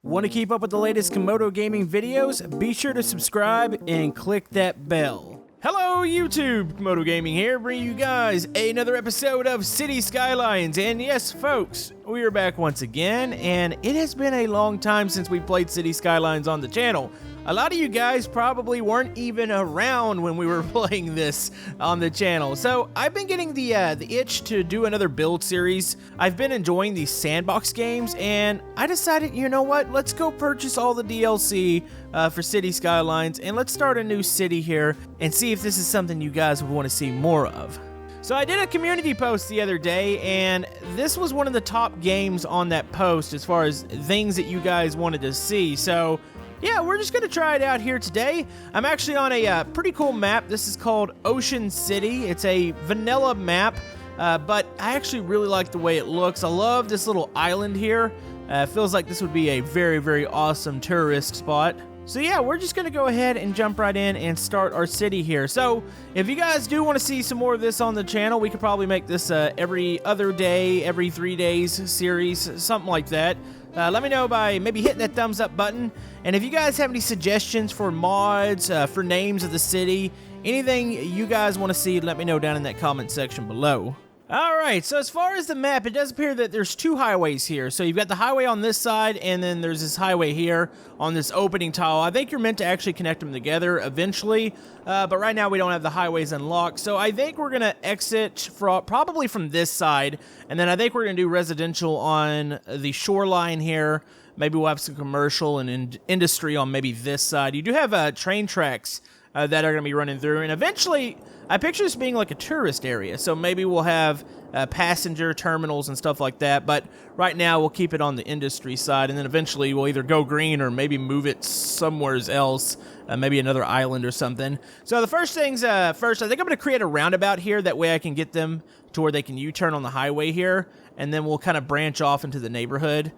Want to keep up with the latest Camodo Gaming videos? Be sure to subscribe and click that bell. Hello YouTube, Camodo Gaming here, bringing you guys another episode of Cities Skylines. And yes, folks, we are back once again, and it has been a long time since we played Cities Skylines on the channel. A lot of you guys probably weren't even around when we were playing this on the channel. So I've been getting the itch to do another build series. I've been enjoying these sandbox games, and I decided, you know what, let's go purchase all the DLC for Cities Skylines, and let's start a new city here and see if this is something you guys would want to see more of. So I did a community post the other day, and this was one of the top games on that post as far as things that you guys wanted to see. So yeah, we're just going to try it out here today. I'm actually on a pretty cool map. This is called Ocean City. It's a vanilla map, but I actually really like the way it looks. I love this little island here. It feels like this would be a very, very awesome tourist spot. So yeah, we're just going to go ahead and jump right in and start our city here. So if you guys do want to see some more of this on the channel, we could probably make this every other day, every 3 days series, something like that. Let me know by maybe hitting that thumbs up button. And if you guys have any suggestions for mods, for names of the city, anything you guys want to see, let me know down in that comment section below. Alright, so as far as the map, it does appear that there's two highways here. So you've got the highway on this side, and then there's this highway here on this opening tile. I think you're meant to actually connect them together eventually, but right now we don't have the highways unlocked. So I think we're going to exit probably from this side, and then I think we're going to do residential on the shoreline here. Maybe we'll have some commercial and industry on maybe this side. You do have train tracks that are going to be running through, and eventually I picture this being like a tourist area, so maybe we'll have passenger terminals and stuff like that, but right now we'll keep it on the industry side, and then eventually we'll either go green or maybe move it somewhere else, maybe another island or something. So the first things first, I think I'm going to create a roundabout here, that way I can get them to where they can U-turn on the highway here, and then we'll kind of branch off into the neighborhood.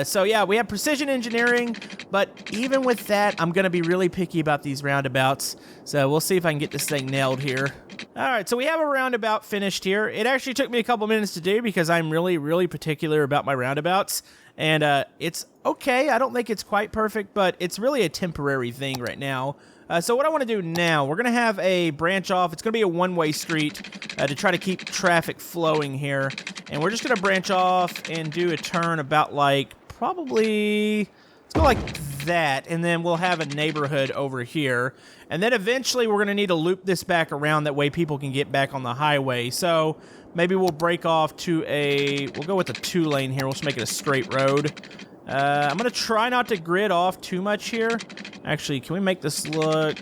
So yeah, we have precision engineering, but even with that, I'm going to be really picky about these roundabouts. So we'll see if I can get this thing nailed here. All right, so we have a roundabout finished here. It actually took me a couple minutes to do because I'm really, really particular about my roundabouts. And it's okay. I don't think it's quite perfect, but it's really a temporary thing right now. So what I want to do now, we're going to have a branch off. It's going to be a one-way street to try to keep traffic flowing here. And we're just going to branch off and do a turn about like probably, let's go like that. And then we'll have a neighborhood over here. And then eventually we're going to need to loop this back around. That way people can get back on the highway. So maybe we'll break off to we'll go with a 2-lane here. We'll just make it a straight road. I'm going to try not to grid off too much here. Actually, can we make this look...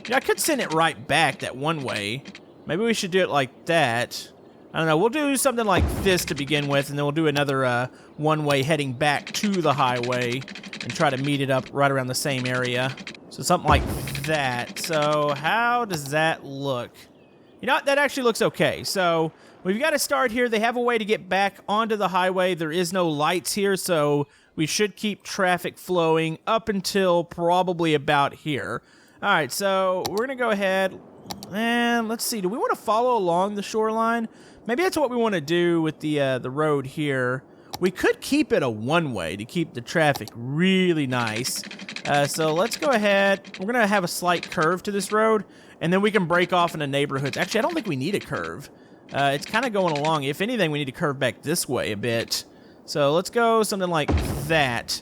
Yeah, I could send it right back that one way. Maybe we should do it like that. I don't know. We'll do something like this to begin with, and then we'll do another one-way heading back to the highway and try to meet it up right around the same area. So something like that. So how does that look? You know what? That actually looks okay. So we've got to start here. They have a way to get back onto the highway. There is no lights here, so we should keep traffic flowing up until probably about here. All right, so we're going to go ahead and let's see. Do we want to follow along the shoreline? Maybe that's what we want to do with the road here. We could keep it a one-way to keep the traffic really nice. So let's go ahead. We're going to have a slight curve to this road, and then we can break off into neighborhoods. Actually, I don't think we need a curve. It's kind of going along. If anything, we need to curve back this way a bit. So let's go something like that,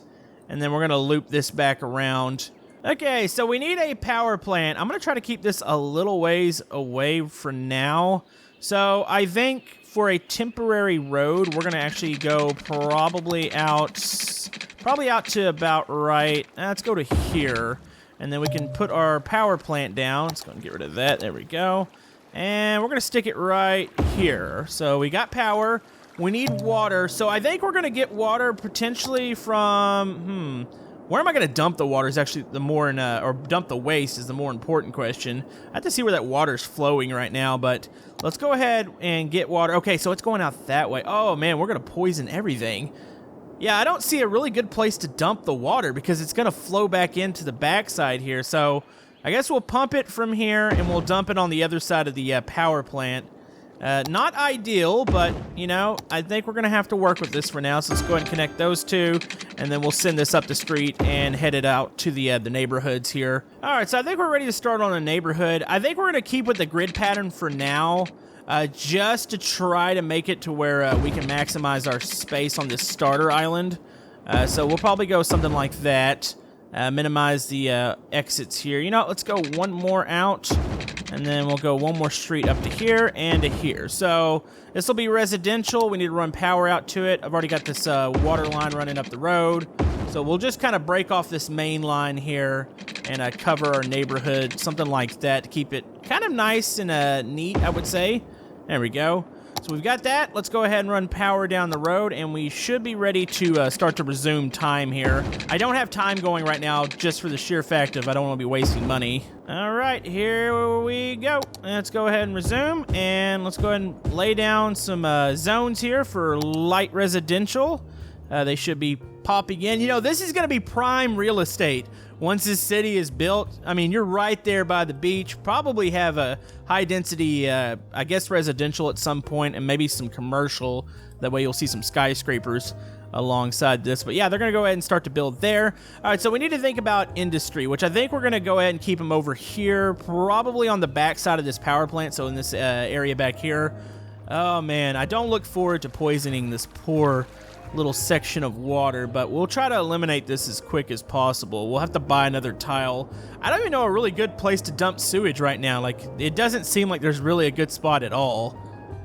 and then we're going to loop this back around. Okay, so we need a power plant. I'm going to try to keep this a little ways away for now. So I think for a temporary road, we're going to actually go probably out to about right. Let's go to here, and then we can put our power plant down. Let's go and get rid of that. There we go. And we're going to stick it right here. So we got power. We need water, so I think we're going to get water potentially from, where am I going to dump the water is actually the more, or dump the waste is the more important question. I have to see where that water's flowing right now, but let's go ahead and get water. Okay, so it's going out that way. Oh man, we're going to poison everything. Yeah, I don't see a really good place to dump the water because it's going to flow back into the backside here, so I guess we'll pump it from here and we'll dump it on the other side of the power plant. Not ideal, but, you know, I think we're going to have to work with this for now. So let's go ahead and connect those two, and then we'll send this up the street and head it out to the neighborhoods here. All right, so I think we're ready to start on a neighborhood. I think we're going to keep with the grid pattern for now, just to try to make it to where we can maximize our space on this starter island. So we'll probably go something like that. Minimize the exits here. You know, let's go one more out, and then we'll go one more street up to here and to here. So this will be residential. We need to run power out to it. I've already got this water line running up the road. So we'll just kind of break off this main line here and cover our neighborhood, something like that, to keep it kind of nice and neat, I would say. There we go. So we've got that. Let's go ahead and run power down the road, and we should be ready to start to resume time here. I don't have time going right now just for the sheer fact of I don't want to be wasting money. All right, here we go. Let's go ahead and resume, and let's go ahead and lay down some zones here for light residential. They should be popping in. You know, this is going to be prime real estate. Once this city is built, I mean, you're right there by the beach. Probably have a high density, I guess, residential at some point, and maybe some commercial. That way you'll see some skyscrapers alongside this. But yeah, they're going to go ahead and start to build there. All right, so we need to think about industry, which I think we're going to go ahead and keep them over here, probably on the back side of this power plant, so in this area back here. Oh, man, I don't look forward to poisoning this poor little section of water, but we'll try to eliminate this as quick as possible. We'll have to buy another tile. I don't even know a really good place to dump sewage right now. Like, it doesn't seem like there's really a good spot at all.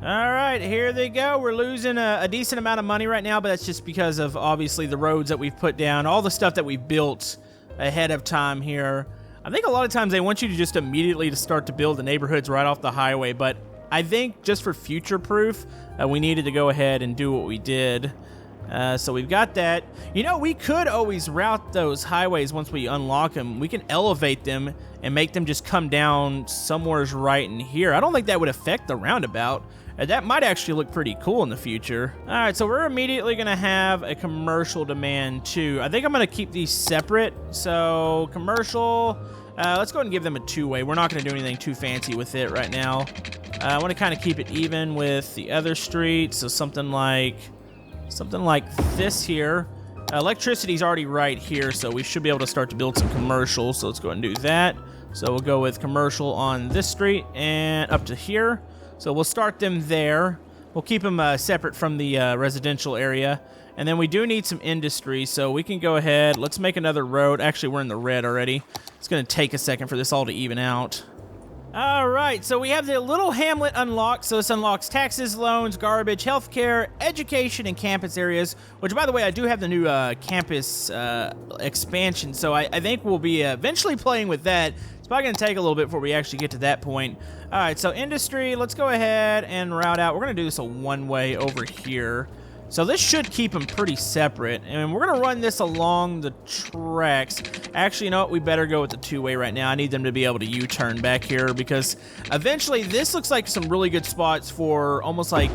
All right, here they go. We're losing a decent amount of money right now, but that's just because of, obviously, the roads that we've put down, all the stuff that we've built ahead of time here. I think a lot of times they want you to just immediately to start to build the neighborhoods right off the highway, but I think just for future proof, we needed to go ahead and do what we did. So we've got that. You know, we could always route those highways once we unlock them. We can elevate them and make them just come down somewhere's right in here. I don't think that would affect the roundabout. That might actually look pretty cool in the future. All right, so we're immediately going to have a commercial demand too. I think I'm going to keep these separate. So commercial, let's go ahead and give them a two-way. We're not going to do anything too fancy with it right now. I want to kind of keep it even with the other street. So something like this here. Electricity's already right here, so we should be able to start to build some commercial. So let's go ahead and do that. So we'll go with commercial on this street and up to here. So we'll start them there. We'll keep them separate from the residential area. And then we do need some industry, so we can go ahead. Let's make another road. Actually, we're in the red already. It's going to take a second for this all to even out. All right, so we have the little Hamlet unlocked. So this unlocks taxes, loans, garbage, healthcare, education, and campus areas, which, by the way, I do have the new campus expansion, so I think we'll be eventually playing with that. It's probably going to take a little bit before we actually get to that point. All right, so industry, let's go ahead and route out. We're going to do this a one-way over here. So this should keep them pretty separate, and we're going to run this along the tracks. Actually, you know what? We better go with the two-way right now. I need them to be able to U-turn back here, because eventually this looks like some really good spots for almost like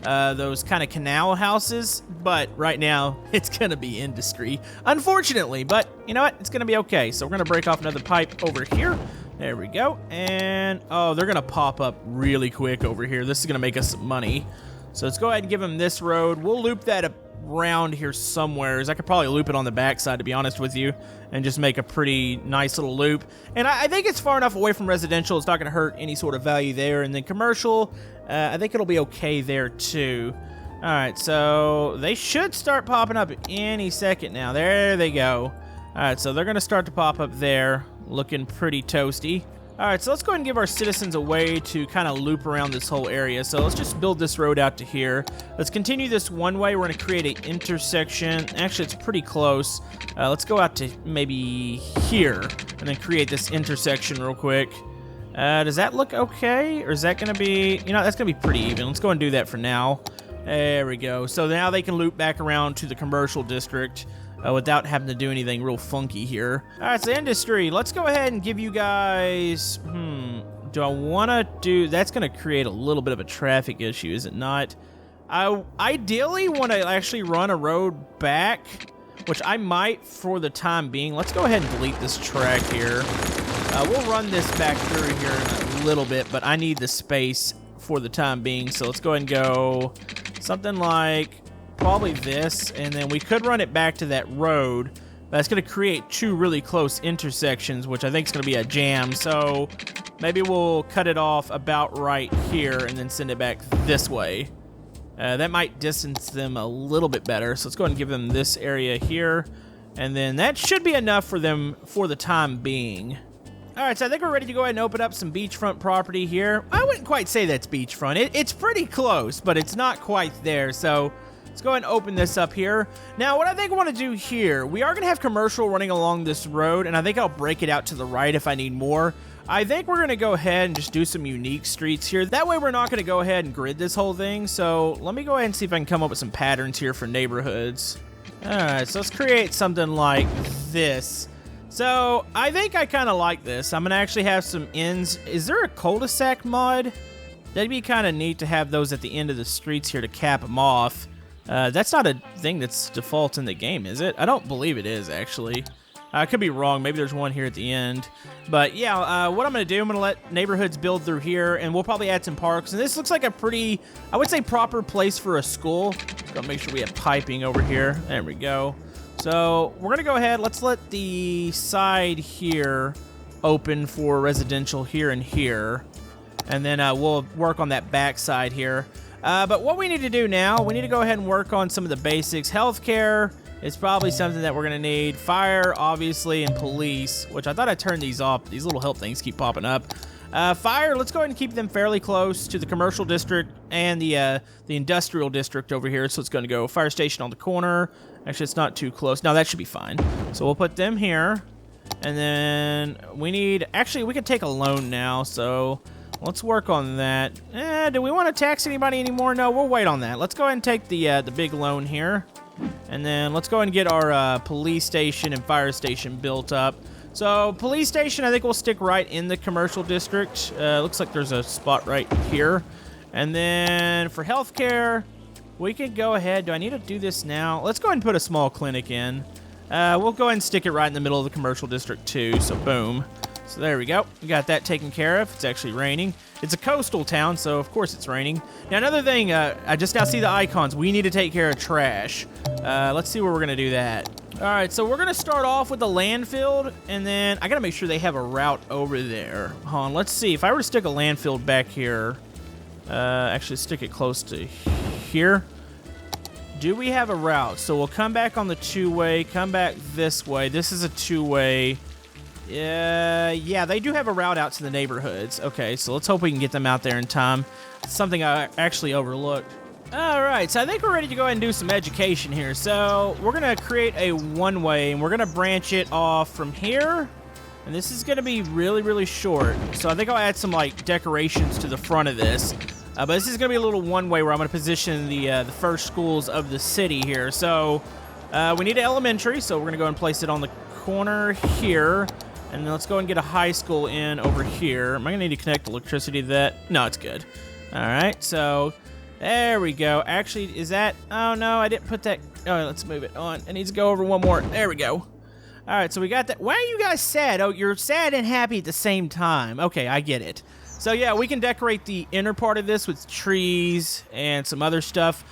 those kind of canal houses, but right now it's going to be industry, unfortunately. But you know what? It's going to be okay. So we're going to break off another pipe over here. There we go. And, oh, they're going to pop up really quick over here. This is going to make us some money. So let's go ahead and give them this road. We'll loop that around here somewhere. I could probably loop it on the backside, to be honest with you, and just make a pretty nice little loop. And I think it's far enough away from residential. It's not going to hurt any sort of value there. And then commercial, I think it'll be okay there too. All right, so they should start popping up any second now. There they go. All right, so they're going to start to pop up there, looking pretty toasty. All right, so let's go ahead and give our citizens a way to kind of loop around this whole area. So let's just build this road out to here. Let's continue this one way. We're going to create an intersection. Actually, it's pretty close. Let's go out to maybe here and then create this intersection real quick. Does that look okay? Or is that going to be, you know, that's going to be pretty even. Let's go and do that for now. There we go. So now they can loop back around to the commercial district without having to do anything real funky here. All right, so industry. Let's go ahead and give you guys, do I want to do, that's going to create a little bit of a traffic issue, is it not? I ideally want to actually run a road back, which I might for the time being. Let's go ahead and delete this track here. We'll run this back through here in a little bit, but I need the space for the time being. So let's go ahead and go something like probably this, and then we could run it back to that road. That's going to create two really close intersections, which I think is going to be a jam. So maybe we'll cut it off about right here and then send it back this way. That might distance them a little bit better. So let's go ahead and give them this area here. And then that should be enough for them for the time being. All right, so I think we're ready to go ahead and open up some beachfront property here. I wouldn't quite say that's beachfront. It's pretty close, but it's not quite there. So let's go ahead and open this up here. Now, what I think I want to do here, we are going to have commercial running along this road, and I think I'll break it out to the right if I need more. I think we're going to go ahead and just do some unique streets here. That way, we're not going to go ahead and grid this whole thing. So let me go ahead and see if I can come up with some patterns here for neighborhoods. All right, so let's create something like this. So I think I kind of like this. I'm going to actually have some ends. Is there a cul-de-sac mod? That'd be kind of neat to have those at the end of the streets here to cap them off. That's not a thing that's default in the game, is it? I don't believe it is, actually. I could be wrong. Maybe there's one here at the end. But yeah, what I'm going to do, I'm going to let neighborhoods build through here, and we'll probably add some parks. And this looks like a pretty, I would say, proper place for a school. Gotta make sure we have piping over here. There we go. So we're going to go ahead. Let's let the side here open for residential here and here. And then we'll work on that back side here. But what we need to do now, we need to go ahead and work on some of the basics. Healthcare is probably something that we're going to need. Fire, obviously, and police, which I thought I turned these off. These little help things keep popping up. Fire, let's go ahead and keep them fairly close to the commercial district and the industrial district over here. So it's going to go fire station on the corner. Actually, it's not too close. No, that should be fine. So we'll put them here. And then we need... Actually, we could take a loan now, so let's work on that. Do we want to tax anybody anymore? No, we'll wait on that. Let's go ahead and take the big loan here. And then let's go ahead and get our police station and fire station built up. So police station, I think we'll stick right in the commercial district. Looks like there's a spot right here. And then for healthcare, we could go ahead. Do I need to do this now? Let's go ahead and put a small clinic in. We'll go ahead and stick it right in the middle of the commercial district too, so boom. So there we go. We got that taken care of. It's actually raining. It's a coastal town, so of course it's raining. Now another thing, I just now see the icons. We need to take care of trash. Let's see where we're going to do that. All right, so we're going to start off with the landfill, and then I got to make sure they have a route over there. Hold on, let's see. If I were to stick a landfill back here, actually stick it close to here. Do we have a route? So we'll come back on the two-way, come back this way. This is a two-way. Yeah, they do have a route out to the neighborhoods. Okay, so let's hope we can get them out there in time. It's something I actually overlooked. All right, so I think we're ready to go ahead and do some education here. So we're going to create a one-way, and we're going to branch it off from here. And this is going to be really, really short. So I think I'll add some, like, decorations to the front of this. But this is going to be a little one-way where I'm going to position the first schools of the city here. So we need an elementary, so we're going to go and place it on the corner here. And then let's go and get a high school in over here. Am I going to need to connect electricity to that? No, it's good. All right, so there we go. Actually, is that... Oh, no, I didn't put that... Oh, let's move it on. It needs to go over one more. There we go. All right, so we got that. Why are you guys sad? Oh, you're sad and happy at the same time. Okay, I get it. So, yeah, we can decorate the inner part of this with trees and some other stuff.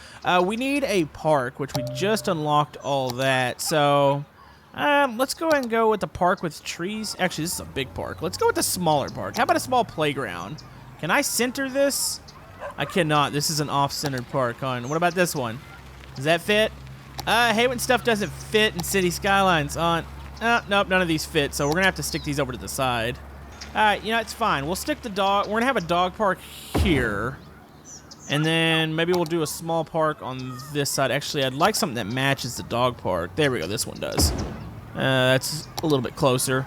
We need a park, which we just unlocked all that. So... let's go ahead and go with the park with trees. Actually, this is a big park. Let's go with the smaller park. How about a small playground? Can I center this? I cannot. This is an off-centered park. What about this one? Does that fit? I hate when stuff doesn't fit in City Skylines. Nope, none of these fit, so we're going to have to stick these over to the side. All right, it's fine. We'll stick the dog. We're going to have a dog park here. And then maybe we'll do a small park on this side. Actually, I'd like something that matches the dog park. There we go. This one does. That's a little bit closer.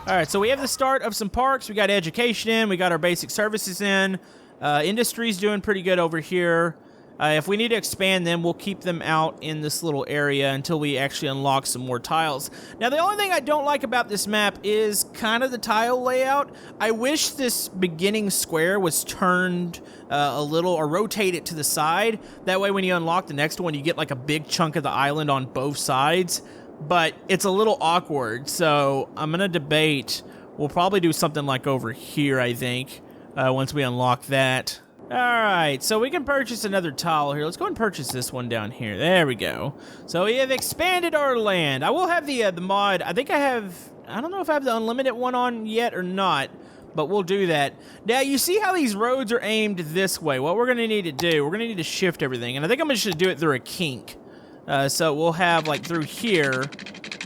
All right, so we have the start of some parks. We got education in. We got our basic services in. Industry's doing pretty good over here. If we need to expand them, we'll keep them out in this little area until we actually unlock some more tiles. Now, the only thing I don't like about this map is kind of the tile layout. I wish this beginning square was turned a little or rotate it to the side. That way, when you unlock the next one, you get like a big chunk of the island on both sides. But it's a little awkward, so I'm going to debate. We'll probably do something like over here, I think, once we unlock that. All right, so we can purchase another tile here. Let's go and purchase this one down here. There we go. So we have expanded our land. I will have the mod. I think I don't know if I have the unlimited one on yet or not, but we'll do that. Now, you see how these roads are aimed this way. What we're going to need to do, we're going to need to shift everything, and I think I'm just going to do it through a kink. So we'll have, like, through here.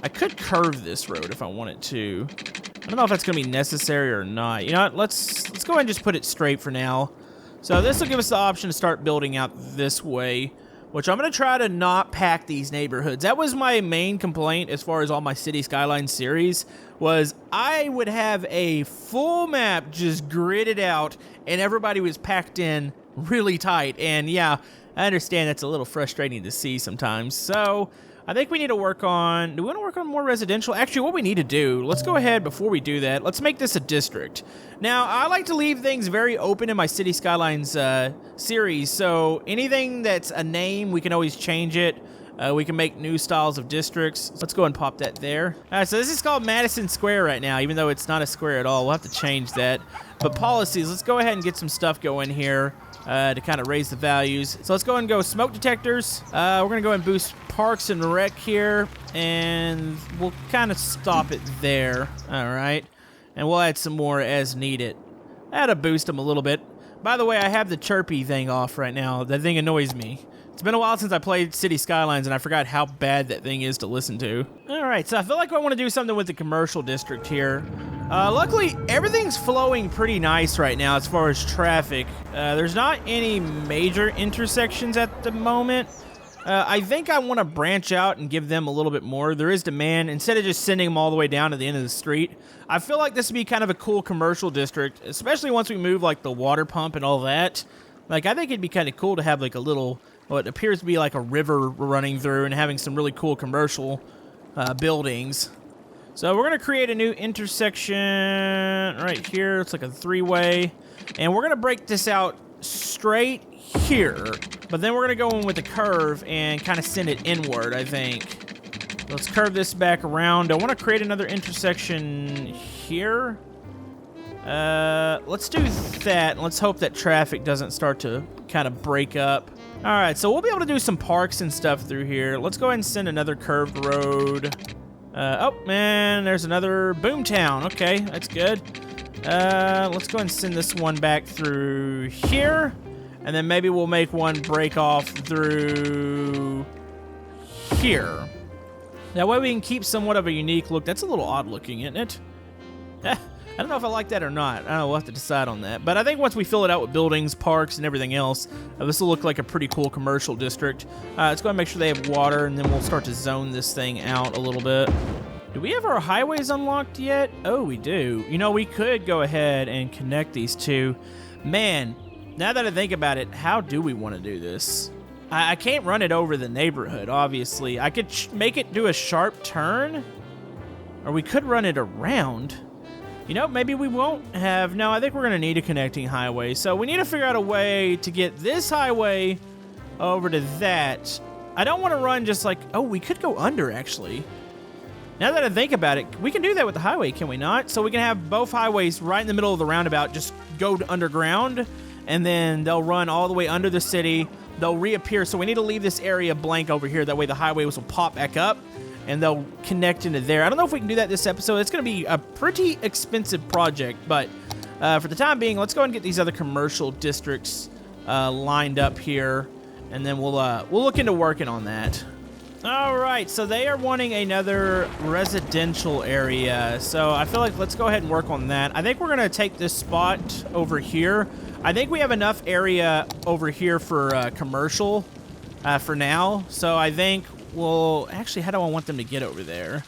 I could curve this road if I wanted to. I don't know if that's going to be necessary or not. You know what? Let's go ahead and just put it straight for now. So this will give us the option to start building out this way, which I'm going to try to not pack these neighborhoods. That was my main complaint as far as all my City Skylines series, was I would have a full map just gridded out and everybody was packed in really tight. And yeah, I understand that's a little frustrating to see sometimes. So I think we need to work on, do we want to work on more residential? Actually, what we need to do, let's go ahead before we do that, let's make this a district. Now, I like to leave things very open in my City Skylines series, so anything that's a name, we can always change it. We can make new styles of districts. Let's go and pop that there. All right, so this is called Madison Square right now, even though it's not a square at all. We'll have to change that. But policies, let's go ahead and get some stuff going here to kind of raise the values. So let's go ahead and go smoke detectors. We're going to go and boost parks and rec here, and we'll kind of stop it there. All right. And we'll add some more as needed. That'll boost them a little bit. By the way, I have the chirpy thing off right now. That thing annoys me. It's been a while since I played City Skylines, and I forgot how bad that thing is to listen to. All right, so I feel like I want to do something with the commercial district here. Luckily, everything's flowing pretty nice right now as far as traffic. There's not any major intersections at the moment. I think I want to branch out and give them a little bit more. There is demand. Instead of just sending them all the way down to the end of the street, I feel like this would be kind of a cool commercial district, especially once we move like the water pump and all that. Like, I think it'd be kind of cool to have like a little, what appears to be like a river running through and having some really cool commercial buildings. So we're going to create a new intersection right here. It's like a three-way. And we're going to break this out straight here. But then we're going to go in with a curve and kind of send it inward, I think. Let's curve this back around. I want to create another intersection here. Let's do that. Let's hope that traffic doesn't start to kind of break up. All right, so we'll be able to do some parks and stuff through here. Let's go ahead and send another curved road. Oh, man, there's another Boomtown. Okay, that's good. Let's go ahead and send this one back through here. And then maybe we'll make one break off through here. That way we can keep somewhat of a unique look. That's a little odd looking, isn't it? I don't know if I like that or not. I don't know, we'll have to decide on that. But I think once we fill it out with buildings, parks, and everything else, this will look like a pretty cool commercial district. Let's go ahead and make sure they have water, and then we'll start to zone this thing out a little bit. Do we have our highways unlocked yet? Oh, we do. You know, we could go ahead and connect these two. Man, now that I think about it, how do we want to do this? I can't run it over the neighborhood, obviously. I could make it do a sharp turn, or we could run it around. You know, maybe we won't have... No, I think we're going to need a connecting highway. So we need to figure out a way to get this highway over to that. I don't want to run just like... Oh, we could go under, actually. Now that I think about it, we can do that with the highway, can we not? So we can have both highways right in the middle of the roundabout just go underground, and then they'll run all the way under the city. They'll reappear. So we need to leave this area blank over here. That way the highways will pop back up, and they'll connect into there. I don't know if we can do that this episode. It's going to be a pretty expensive project, but for the time being, let's go and get these other commercial districts lined up here, and then we'll look into working on that. All right, so they are wanting another residential area, so I feel like let's go ahead and work on that. I think we're going to take this spot over here. I think we have enough area over here for commercial for now, so I think we'll... Actually, how do I want them to get over there?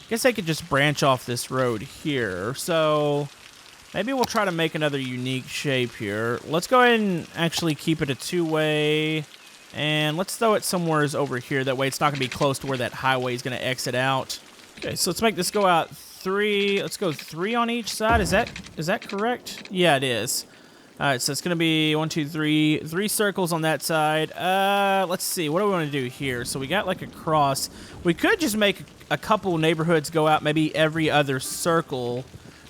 I guess I could just branch off this road here, so maybe we'll try to make another unique shape here. Let's go ahead and actually keep it a two-way... And let's throw it somewhere over here. That way it's not going to be close to where that highway is going to exit out. Okay, so let's make this go out 3. Let's go 3 on each side. Is that correct? Yeah, it is. All right, so it's going to be 1, 2, 3. 3 circles on that side. Let's see. What do we want to do here? So we got like a cross. We could just make a couple neighborhoods go out maybe every other circle.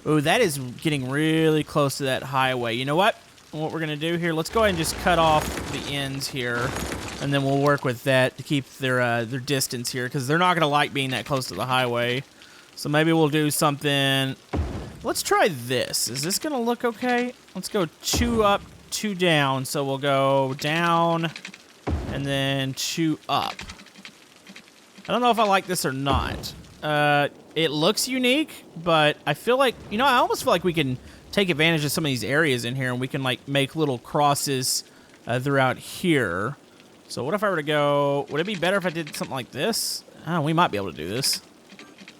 Ooh, that is getting really close to that highway. You know what? what we're gonna do here, let's go ahead and just cut off the ends here, and then we'll work with that to keep their distance here, because they're not gonna like being that close to the highway. So maybe we'll do something. Let's try this. Is this gonna look okay? Let's go 2 up, 2 down. So we'll go down and then 2 up. I don't know if I like this or not. It looks unique, but I feel like, you know, I almost feel like we can take advantage of some of these areas in here, and we can like make little crosses throughout here. So what if I were to go, would it be better if I did something like this? Oh, we might be able to do this.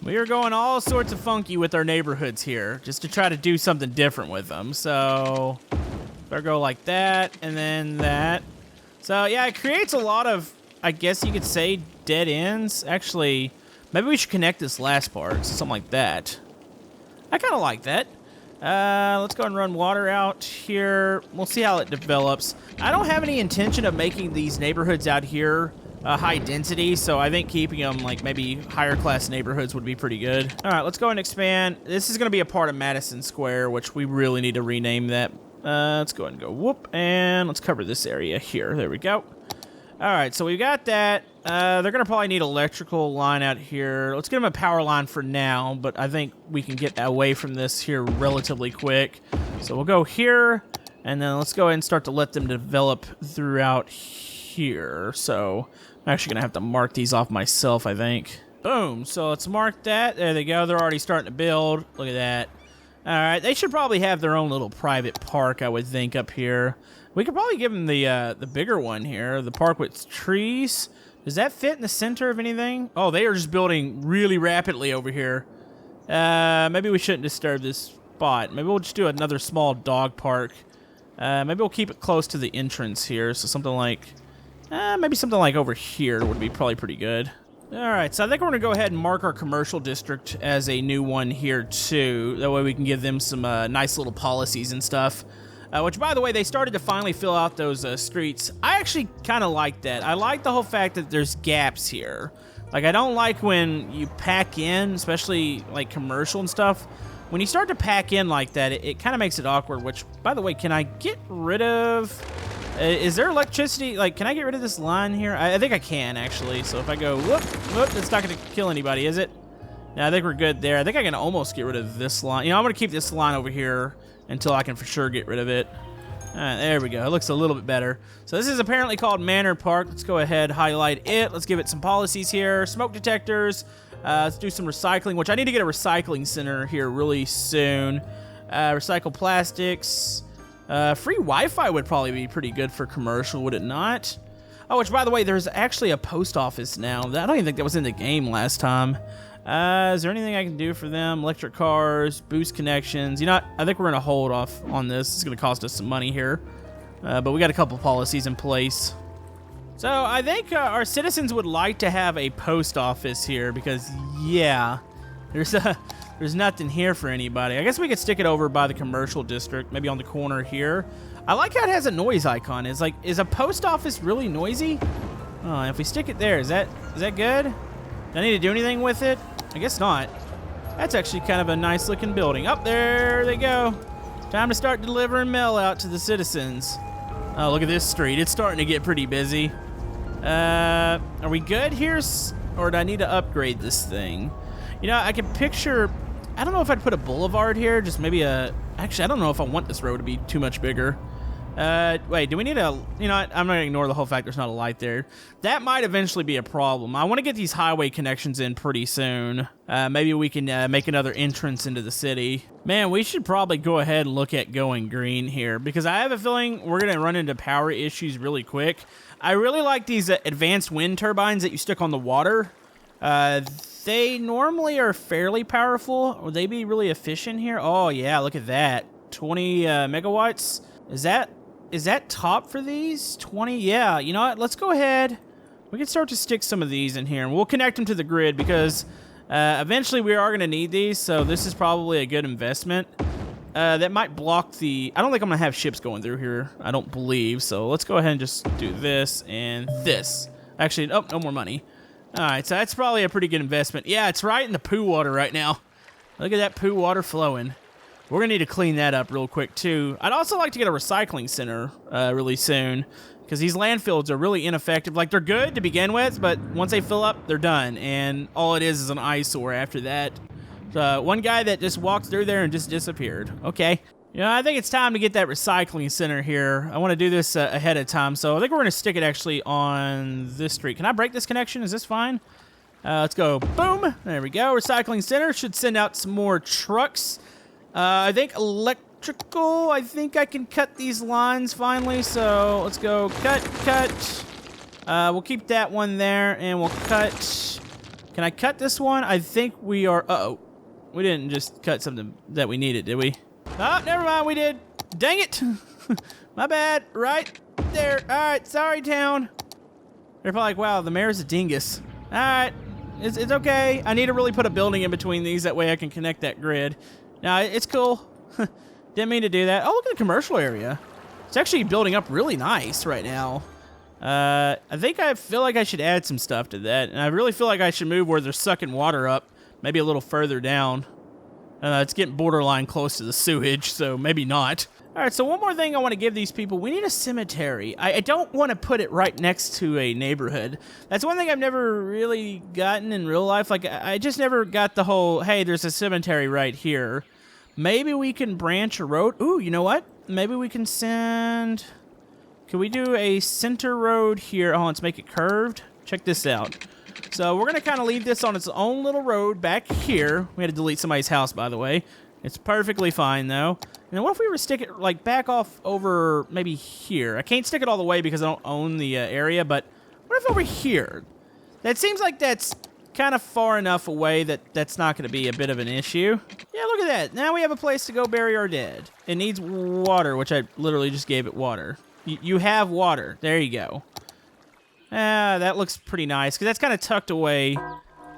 We are going all sorts of funky with our neighborhoods here, just to try to do something different with them. So, better go like that, and then that. So, yeah, it creates a lot of, I guess you could say, dead ends. Actually, maybe we should connect this last part, so something like that. I kind of like that. Let's go and run water out here. We'll see how it develops. I don't have any intention of making these neighborhoods out here high density, so I think keeping them like maybe higher class neighborhoods would be pretty good. All right, let's go and expand. This is going to be a part of Madison Square, which we really need to rename that. Let's go ahead and go whoop, and let's cover this area here. There we go. All right, so we've got that. They're going to probably need electrical line out here. Let's get them a power line for now, but I think we can get away from this here relatively quick. So we'll go here, and then let's go ahead and start to let them develop throughout here. So I'm actually gonna have to mark these off myself, I think. Boom. So let's mark that. There they go. They're already starting to build. Look at that. All right. They should probably have their own little private park, I would think, up here. We could probably give them the bigger one here, the park with trees. Does that fit in the center of anything? Oh, they are just building really rapidly over here. Maybe we shouldn't disturb this spot. Maybe we'll just do another small dog park. Maybe we'll keep it close to the entrance here. So something like, maybe something like over here would be probably pretty good. All right, so I think we're gonna go ahead and mark our commercial district as a new one here too. That way we can give them some nice little policies and stuff. Which, by the way, they started to finally fill out those streets. I actually kind of like that. I like the whole fact that there's gaps here. Like, I don't like when you pack in, especially like commercial and stuff. When you start to pack in like that, it kind of makes it awkward. Which, by the way, can I get rid of? Is there electricity? Like, can I get rid of this line here? I think I can, actually. So if I go, whoop, whoop, it's not going to kill anybody, is it? Yeah, I think we're good there. I think I can almost get rid of this line. You know, I'm going to keep this line over here until I can for sure get rid of it. All right, there we go. It looks a little bit better. So this is apparently called Manor Park. Let's go ahead, highlight it. Let's give it some policies here. Smoke detectors. Let's do some recycling, which I need to get a recycling center here really soon. Recycle plastics. Free Wi-Fi would probably be pretty good for commercial, would it not? Oh, which, by the way, there's actually a post office now. I don't even think that was in the game last time. Is there anything I can do for them? Electric cars, boost connections. You know what? I think we're going to hold off on this. It's going to cost us some money here. But we got a couple policies in place. So I think our citizens would like to have a post office here because, yeah, there's nothing here for anybody. I guess we could stick it over by the commercial district, maybe on the corner here. I like how it has a noise icon. It's like, is a post office really noisy? Oh, if we stick it there, is that good? Do I need to do anything with it? I guess not. That's actually kind of a nice looking building. Up there they go. Time to start delivering mail out to the citizens. Oh, look at this street. It's starting to get pretty busy. Are we good here? Or do I need to upgrade this thing? You know, I can picture, I don't know if I'd put a boulevard here, just maybe actually, I don't know if I want this road to be too much bigger. Wait, do we need a, you know what, I'm not gonna ignore the whole fact there's not a light there. That might eventually be a problem. I want to get these highway connections in pretty soon. Maybe we can make another entrance into the city. Man, we should probably go ahead and look at going green here because I have a feeling we're gonna run into power issues really quick. I really like these advanced wind turbines that you stick on the water. They normally are fairly powerful. Would they be really efficient here? Oh yeah, look at that. 20 megawatts. Is that top for these? 20? Yeah, you know what? Let's go ahead. We can start to stick some of these in here, and we'll connect them to the grid because eventually we are going to need these, so this is probably a good investment. That might block the... I don't think I'm going to have ships going through here. I don't believe, so let's go ahead and just do this and this. Actually, oh, no more money. All right, so that's probably a pretty good investment. Yeah, it's right in the poo water right now. Look at that poo water flowing. We're gonna need to clean that up real quick too. I'd also like to get a recycling center really soon, because these landfills are really ineffective. Like, they're good to begin with, but once they fill up, they're done, and all it is an eyesore after that. One guy that just walked through there and just disappeared. Okay. You know, I think it's time to get that recycling center here. I want to do this ahead of time, so I think we're going to stick it actually on this street. Can I break this connection? Is this fine? Let's go. Boom. There we go. Recycling center should send out some more trucks. I think electrical. I think I can cut these lines finally, so let's go. Cut. We'll keep that one there, and we'll cut. Can I cut this one? I think we are. Uh-oh. We didn't just cut something that we needed, did we? Oh, never mind, we did. Dang it. My bad. Right there. All right, sorry, town. They're probably like, wow, the mayor's a dingus. All right, it's okay. I need to really put a building in between these. That way I can connect that grid. No, it's cool. Didn't mean to do that. Oh, look at the commercial area. It's actually building up really nice right now. I feel like I should add some stuff to that. And I really feel like I should move where they're sucking water up. Maybe a little further down. It's getting borderline close to the sewage, so maybe not. All right, so one more thing I want to give these people. We need a cemetery. I don't want to put it right next to a neighborhood. That's one thing I've never really gotten in real life. Like, I just never got the whole, hey, there's a cemetery right here. Maybe we can branch a road. Ooh, you know what? Maybe we can send... Can we do a center road here? Oh, let's make it curved. Check this out. So we're going to kind of leave this on its own little road back here. We had to delete somebody's house, by the way. It's perfectly fine, though. And then what if we were to stick it, like, back off over maybe here? I can't stick it all the way because I don't own the area, but what if over here? That seems like that's kind of far enough away that that's not going to be a bit of an issue. Yeah, look at that. Now we have a place to go bury our dead. It needs water, which I literally just gave it water. You have water. There you go. That looks pretty nice, because that's kind of tucked away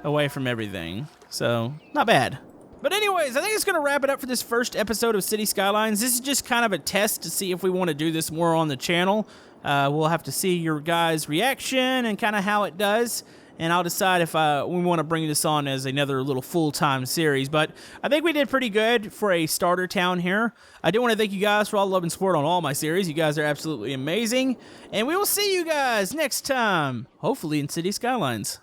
from everything. So, not bad. But anyways, I think it's going to wrap it up for this first episode of City Skylines. This is just kind of a test to see if we want to do this more on the channel. We'll have to see your guys' reaction and kind of how it does. And I'll decide if we want to bring this on as another little full-time series. But I think we did pretty good for a starter town here. I do want to thank you guys for all the love and support on all my series. You guys are absolutely amazing. And we will see you guys next time, hopefully in City Skylines.